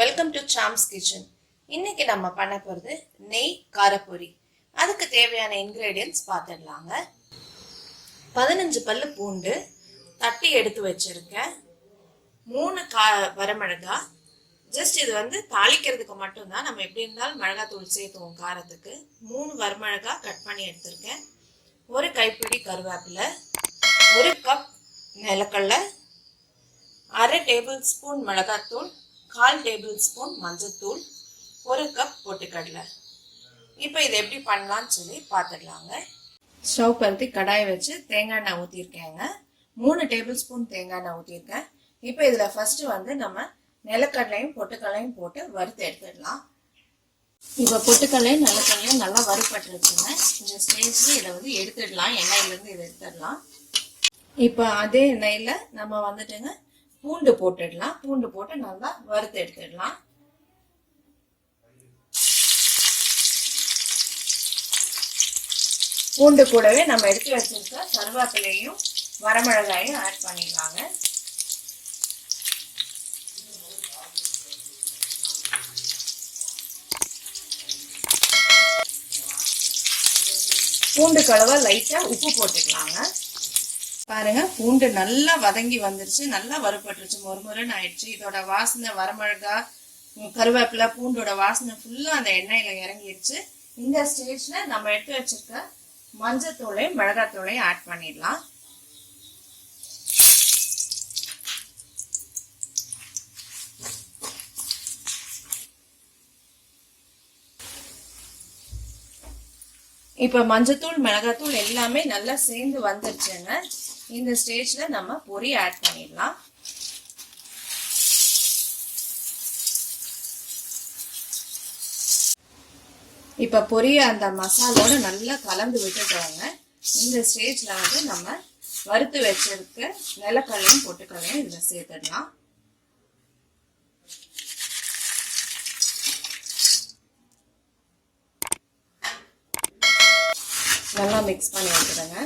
Welcome to Sam's kitchen. இன்னைக்கு நம்ம பண்ண போகிறது நெய் கார பொரி. அதுக்கு தேவையான இன்கிரீடியன்ட்ஸ் பார்த்துடலாங்க. 15 பல்லு பூண்டு தட்டி எடுத்து வச்சிருக்கேன். 3 வரமிளகா. ஜஸ்ட் இது தாளிக்கிறதுக்கு மட்டும்தான். நம்ம எப்படி இருந்தாலும் மிளகாத்தூள் சேர்த்துவோம் காரத்துக்கு. 3 வரமிளகா கட் பண்ணி எடுத்திருக்கேன். 1 கைப்பிடி கருவேப்பிலை, 1 கப் நிலக்கடலை, 1/2 டேபிள் ஸ்பூன் மிளகாத்தூள், 1/4 டேபிள் ஸ்பூன் மஞ்சத்தூள், 1 கப் பொட்டுக்கடலை. இப்போ இதை எப்படி பண்ணலான்னு சொல்லி பார்த்துடலாங்க. ஸ்டவ் பருத்தி கடாயை வச்சு தேங்காய் எண்ணெய் ஊற்றிருக்கேங்க. 3 டேபிள் ஸ்பூன் தேங்காய் எண்ணெய் ஊற்றிருக்கேன். இப்போ இதில் ஃபர்ஸ்ட் நம்ம நிலக்கடலையும் பொட்டுக்கடலையும் போட்டு வறுத்து எடுத்துடலாம். இப்போ பொட்டுக்கடலையும் நிலக்கடலையும் நல்லா வறுப்பட்டுருச்சுங்க. இந்த ஸ்டேஜில் இதை எடுத்துடலாம். எண்ணெயிலேருந்து இதை எடுத்துடலாம். இப்போ அதே எண்ணெயில் நம்ம பூண்டு போட்டுடலாம். பூண்டு போட்டு நல்லா வறுத்து எடுத்துடலாம். பூண்டு கூடவே நம்ம எடுத்து வச்சிருக்க கருவேப்பிலையும் வரமிளகாயும் ஆட் பண்ணிடலாங்க. பூண்டு கலவை லைட்டா உப்பு போட்டுக்கலாங்க. பாருங்க, பூண்டு நல்லா வதங்கி வந்துருச்சு, நல்லா வறுபட்டுருச்சு, மொறுமொறுன்னு ஆயிடுச்சு. இதோட வாசனை வரமிளகா கருவேப்பிலை பூண்டோட வாசனை ஃபுல்லா அந்த எண்ணெயில இறங்கிடுச்சு. இந்த ஸ்டேஜ்ல நம்ம எடுத்து வச்சிருக்க மஞ்சத்தூளையும் மிளகாத்தூளையும் ஆட் பண்ணிடலாம். இப்ப மஞ்சத்தூள் மிளகாத்தூள் எல்லாமே நல்லா சேர்ந்து வந்துருச்சுங்க. இந்த ஸ்டேஜ்ல நம்ம பொரி ஆட் பண்ணிடலாம். இப்ப பொரிய அந்த மசாலோட நல்லா கலந்து விட்டுட்டோங்க. இந்த ஸ்டேஜ்ல நம்ம வறுத்து வச்சிருக்க நிலக்கடலையும் பொட்டுக்கடலையும் இதுல சேர்த்துடலாம். நல்லா மிக்ஸ் பண்ணி வச்சுடுங்க.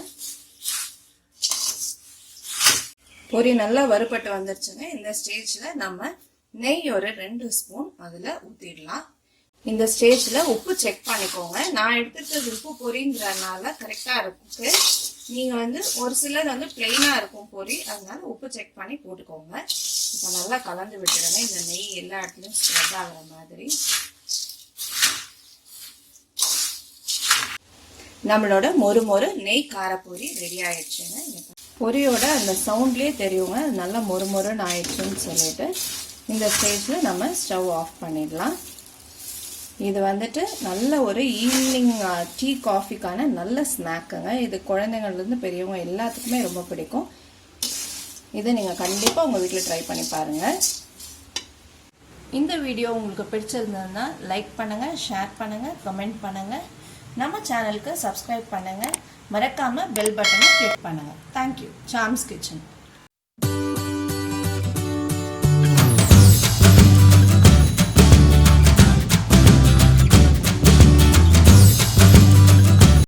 பொரி நல்லா வறுபட்டு வந்துருச்சுங்க. இந்த ஸ்டேஜ்ல நம்ம நெய் ஒரு 2 ஸ்பூன் அதுல ஊத்திடலாம். இந்த ஸ்டேஜ்ல உப்பு செக் பண்ணிக்கோங்க. நான் எடுத்துக்கிறது உப்பு பொரிங்கிறதுனால கரெக்டா இருக்கு. நீங்க ஒரு சிலர் பிளெயினா இருக்கும் பொரி, அதனால உப்பு செக் பண்ணி போட்டுக்கோங்க. இப்ப நல்லா கலந்து விட்டுடுங்க. இந்த நெய் எல்லா இடத்துலயும் ஸ்ப்ரெட் ஆகிற மாதிரி. நம்மளோட மொறு நெய் காரப்பொரி ரெடி ஆயிடுச்சுங்க. பொரியோட அந்த சவுண்ட்லேயே தெரியுங்க நல்லா மொறுன்னு ஆயிடுச்சுன்னு சொல்லிட்டு. இந்த ஸ்டேஜில் நம்ம ஸ்டவ் ஆஃப் பண்ணிடலாம். இது நல்ல ஒரு ஈவினிங் டீ காஃபிக்கான நல்ல ஸ்நாக்குங்க. இது குழந்தைங்கள்லேருந்து பெரியவங்க எல்லாத்துக்குமே ரொம்ப பிடிக்கும். இதை நீங்கள் கண்டிப்பாக உங்கள் வீட்டில் ட்ரை பண்ணி பாருங்கள். இந்த வீடியோ உங்களுக்கு பிடிச்சிருந்ததுன்னா லைக் பண்ணுங்கள், ஷேர் பண்ணுங்கள், கமெண்ட் பண்ணுங்கள். நம்ம சேனலுக்கு சப்ஸ்கிரைப் பண்ணுங்கள். மறக்காமல் பெல் பட்டனை கிளிக் பண்ணுங்கள். தேங்க்யூ. Sam's kitchen.